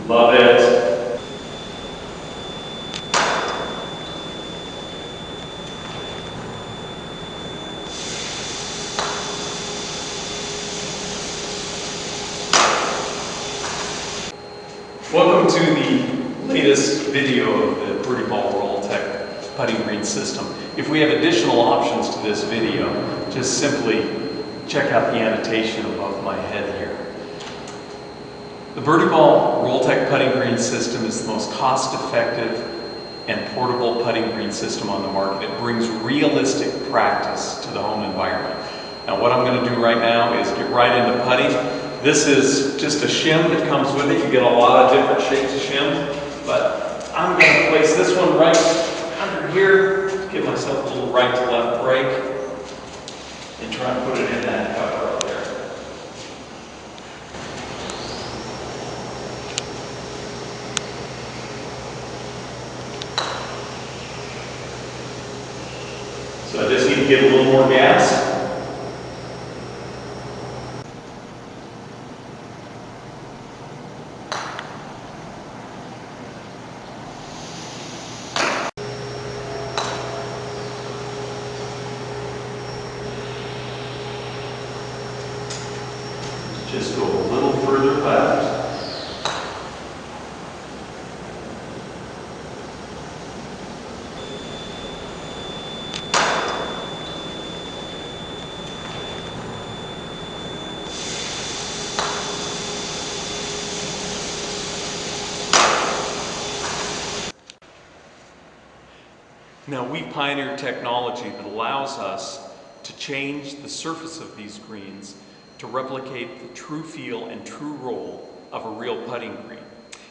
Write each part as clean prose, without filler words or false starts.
Love it. Welcome to the latest video of the BirdieBall Roll-Tech Putting Green system. If we have additional options to this video, just simply check out the annotation above my head here. The BirdieBall Roll-Tech Putting Green system is the most cost-effective and portable putting green system on the market. It brings realistic practice to the home environment. Now what I'm going to do right now is get right into putting. This is just a shim that comes with it. You get a lot of different shapes of shims, but I'm going to place this one right under here, give myself a little right to left break, and try and put it in that cover up there. So I just need to get a little more gas. Just go a little further left. Now we pioneered technology that allows us to change the surface of these greens to replicate the true feel and true roll of a real putting green.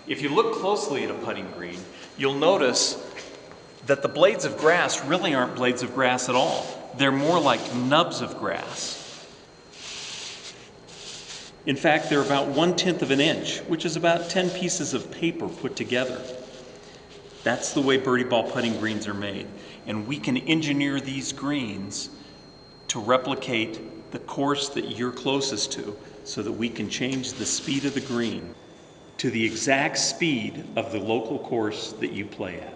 If you look closely at a putting green, you'll notice that the blades of grass really aren't blades of grass at all. They're more like nubs of grass. In fact, they're about 1/10 of an inch, which is about 10 pieces of paper put together. That's the way BirdieBall putting greens are made. And we can engineer these greens to replicate the course that you're closest to so that we can change the speed of the green to the exact speed of the local course that you play at.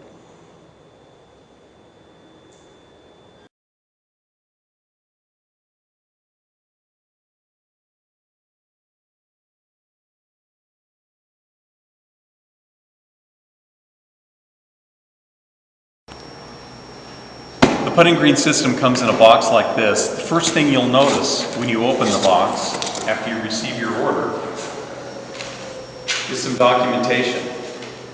The putting green system comes in a box like this. The first thing you'll notice when you open the box after you receive your order is some documentation.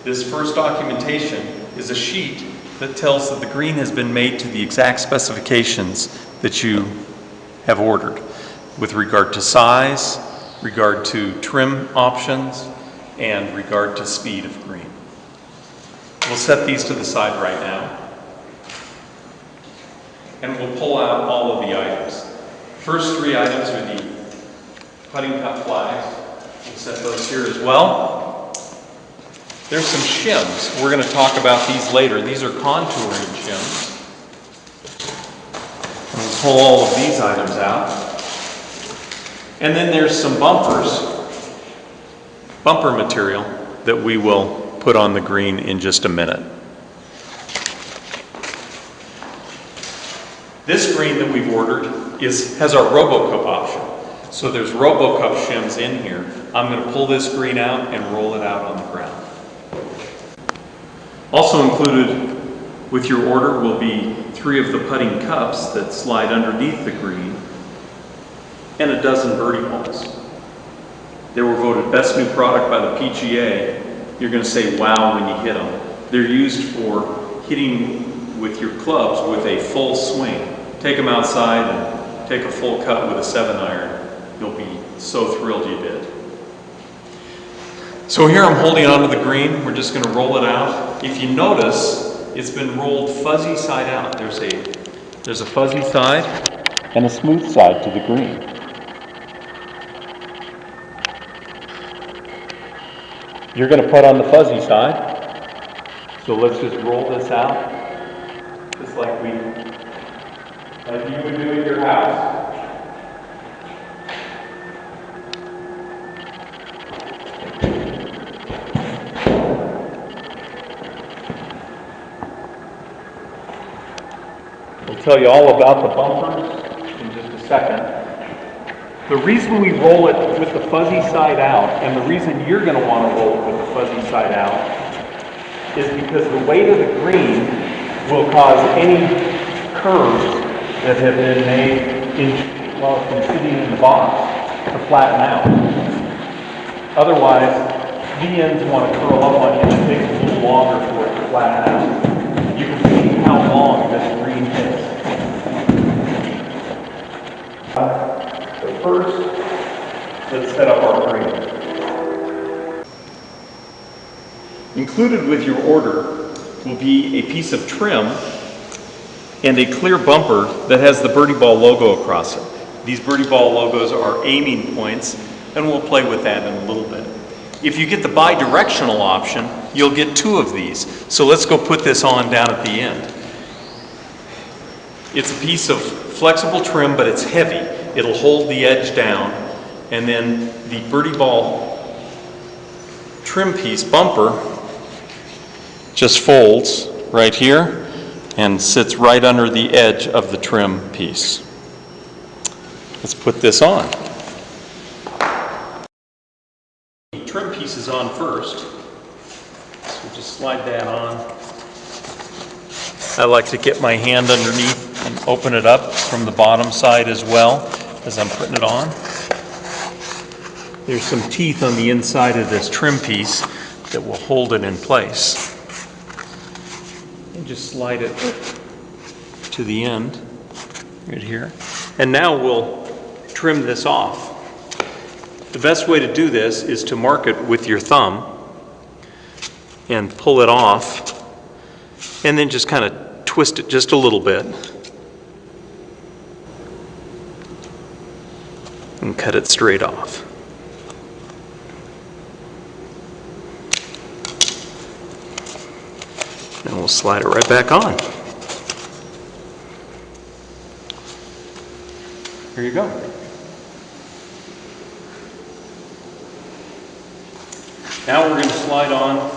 This first documentation is a sheet that tells that the green has been made to the exact specifications that you have ordered with regard to size, regard to trim options, and regard to speed of green. We'll set these to the side right now. And we'll pull out all of the items. First three items are the putting cup flags. We'll set those here as well. There's some shims. We're going to talk about these later. These are contouring shims. And we'll pull all of these items out. And then there's some bumper material that we will put on the green in just a minute. This green that we've ordered has our RoboCup option. So there's RoboCup shims in here. I'm going to pull this green out and roll it out on the ground. Also included with your order will be 3 of the putting cups that slide underneath the green and a dozen birdie balls. They were voted best new product by the PGA. You're going to say wow when you hit them. They're used for hitting with your clubs with a full swing. Take them outside and take a full cut with a 7-iron. You'll be so thrilled you did. So here I'm holding onto the green. We're just going to roll it out. If you notice, it's been rolled fuzzy side out. There's a fuzzy side and a smooth side to the green. You're going to put on the fuzzy side. So let's just roll this out, just like you would do at your house. tell you all about the bumpers in just a second. The reason we roll it with the fuzzy side out, and the reason you're going to want to roll it with the fuzzy side out, is because the weight of the green will cause any curves that have been made while it's been sitting in the box to flatten out. Otherwise, the ends want to curl up on you, and it takes a little longer for it to flatten out. You can see how long this green is. So first, let's set up our green. Included with your order will be a piece of trim and a clear bumper that has the BirdieBall logo across it. These BirdieBall logos are aiming points, and we'll play with that in a little bit. If you get the bi-directional option, you'll get 2 of these. So let's go put this on down at the end. It's a piece of flexible trim, but it's heavy. It'll hold the edge down, and then the BirdieBall trim piece bumper just folds right here and sits right under the edge of the trim piece. Let's put this on. The trim piece is on first, so just slide that on. I like to get my hand underneath and open it up from the bottom side as well as I'm putting it on. There's some teeth on the inside of this trim piece that will hold it in place. And just slide it to the end right here. And now we'll trim this off. The best way to do this is to mark it with your thumb and pull it off, and then just kind of twist it just a little bit and cut it straight off. And we'll slide it right back on. Here you go. Now we're going to slide on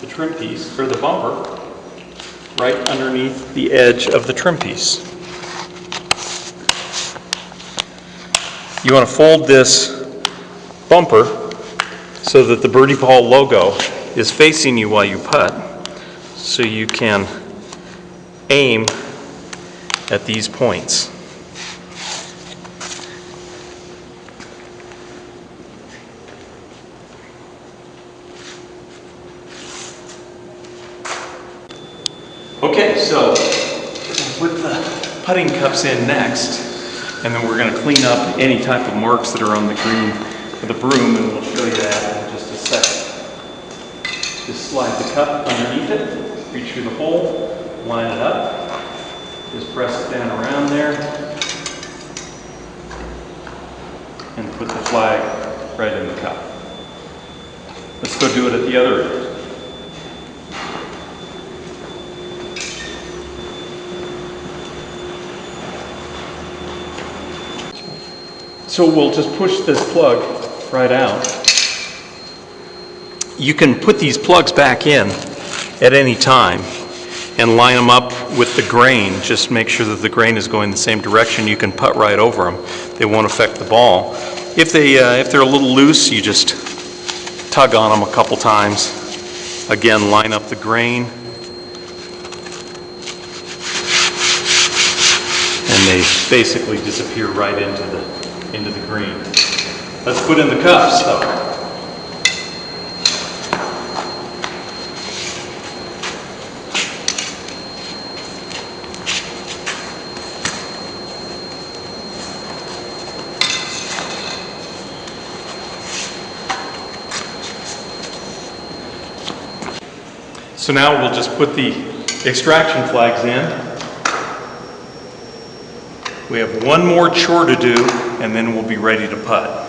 the trim piece, or the bumper, right underneath the edge of the trim piece. You want to fold this bumper so that the BirdieBall logo is facing you while you putt, so you can aim at these points. Okay, so we'll put the putting cups in next, and then we're going to clean up any type of marks that are on the green with a broom, and we'll show you that in just a second. Just slide the cup underneath it, reach through the hole, line it up, just press it down around there, and put the flag right in the cup. Let's go do it at the other end. So we'll just push this plug right out. You can put these plugs back in at any time and line them up with the grain. Just make sure that the grain is going the same direction. You can putt right over them. They won't affect the ball. If they're a little loose, you just tug on them a couple times. Again, line up the grain. And they basically disappear right into the green. Let's put in the cups though. So now we'll just put the extraction flags in. We have one more chore to do, and then we'll be ready to putt.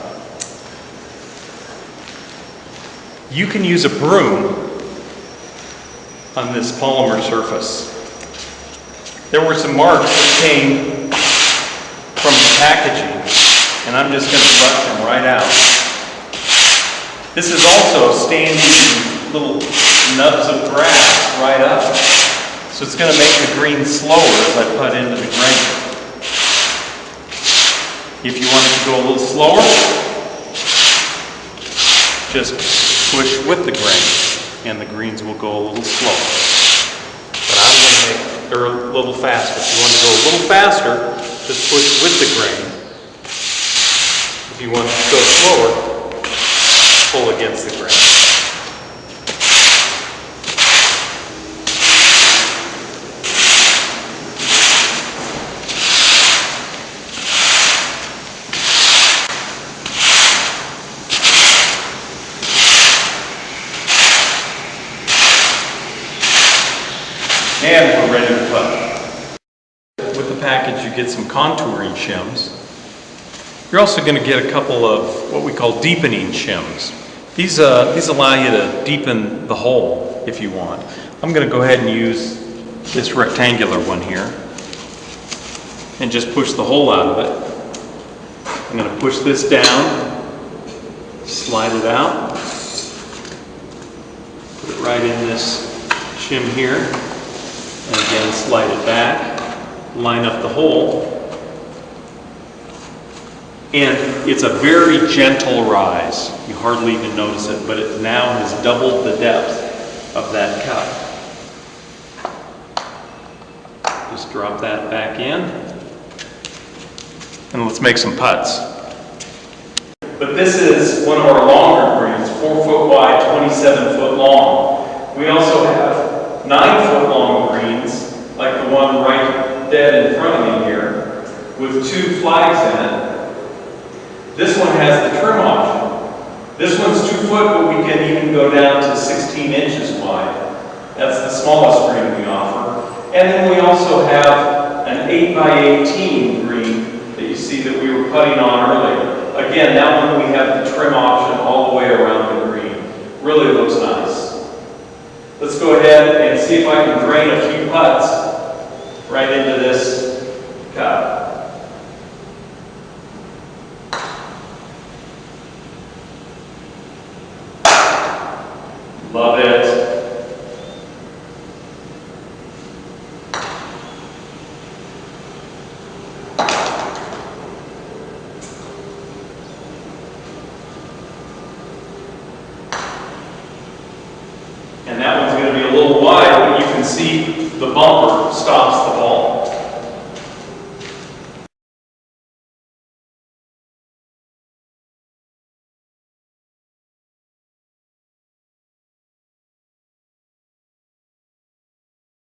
You can use a broom on this polymer surface. There were some marks that came from the packaging, and I'm just going to brush them right out. This is also standing little nubs of grass right up. So it's going to make the green slower as I putt into the grain. If you want it to go a little slower, just push with the grain and the greens will go a little slower. But I'm going to make it a little faster. If you want to go a little faster, just push with the grain. If you want it to go slower, pull against the grain. And we're ready to putt. With the package you get some contouring shims. You're also going to get a couple of what we call deepening shims. These allow you to deepen the hole if you want. I'm going to go ahead and use this rectangular one here and just push the hole out of it. I'm going to push this down, slide it out, put it right in this shim here, and again slide it back, line up the hole. And it's a very gentle rise. You hardly even notice it, but it now has doubled the depth of that cut. Just drop that back in. And let's make some putts. But this is one of our longer greens, 4 foot wide, 27 foot long. We also have 9 foot long greens, like the one right dead in front of me here, with 2 flags in it. This one has the trim option. This one's 2 foot, but we can even go down to 16 inches wide. That's the smallest green we offer. And then we also have an 8 by 18 green that you see that we were putting on earlier. Again, that one we have the trim option all the way around the green. Really looks nice. Let's go ahead and see if I can drain a few putts right into this cup. Love it. And that one's going to be a little wide, but you can see the bumper stops the ball.